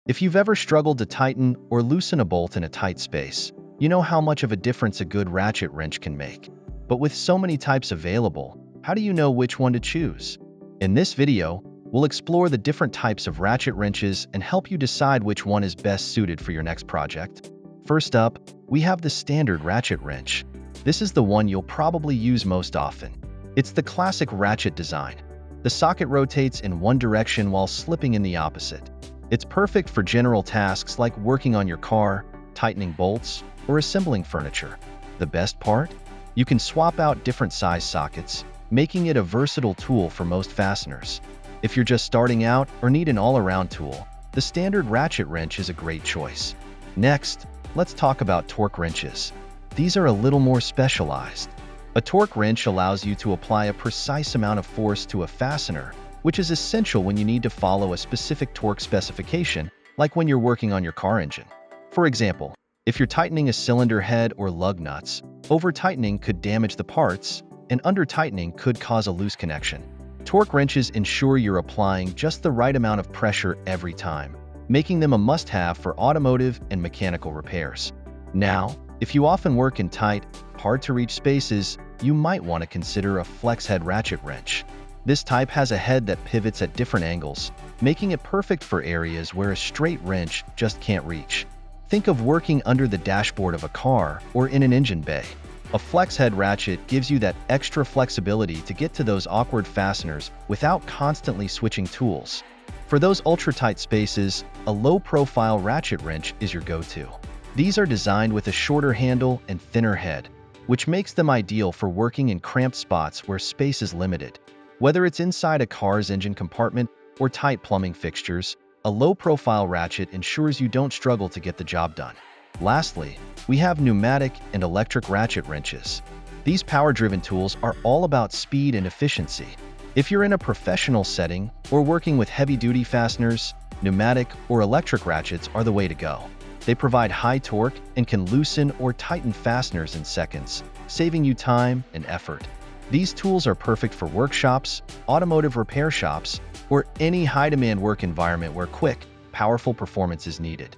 If you've ever struggled to tighten or loosen a bolt in a tight space, you know how much of a difference a good ratchet wrench can make. But with so many types available, how do you know which one to choose? In this video, we'll explore the different types of ratchet wrenches and help you decide which one is best suited for your next project. First up, we have the standard ratchet wrench. This is the one you'll probably use most often. It's the classic ratchet design. The socket rotates in one direction while slipping in the opposite. It's perfect for general tasks like working on your car, tightening bolts, or assembling furniture. The best part? You can swap out different size sockets, making it a versatile tool for most fasteners. If you're just starting out or need an all-around tool, the standard ratchet wrench is a great choice. Next, let's talk about torque wrenches. These are a little more specialized. A torque wrench allows you to apply a precise amount of force to a fastener, which is essential when you need to follow a specific torque specification, like when you're working on your car engine. For example, if you're tightening a cylinder head or lug nuts, over-tightening could damage the parts, and under-tightening could cause a loose connection. Torque wrenches ensure you're applying just the right amount of pressure every time, making them a must-have for automotive and mechanical repairs. Now, if you often work in tight, hard-to-reach spaces, you might want to consider a flex-head ratchet wrench. This type has a head that pivots at different angles, making it perfect for areas where a straight wrench just can't reach. Think of working under the dashboard of a car or in an engine bay. A flex-head ratchet gives you that extra flexibility to get to those awkward fasteners without constantly switching tools. For those ultra-tight spaces, a low-profile ratchet wrench is your go-to. These are designed with a shorter handle and thinner head, which makes them ideal for working in cramped spots where space is limited. Whether it's inside a car's engine compartment or tight plumbing fixtures, a low-profile ratchet ensures you don't struggle to get the job done. Lastly, we have pneumatic and electric ratchet wrenches. These power-driven tools are all about speed and efficiency. If you're in a professional setting or working with heavy-duty fasteners, pneumatic or electric ratchets are the way to go. They provide high torque and can loosen or tighten fasteners in seconds, saving you time and effort. These tools are perfect for workshops, automotive repair shops, or any high-demand work environment where quick, powerful performance is needed.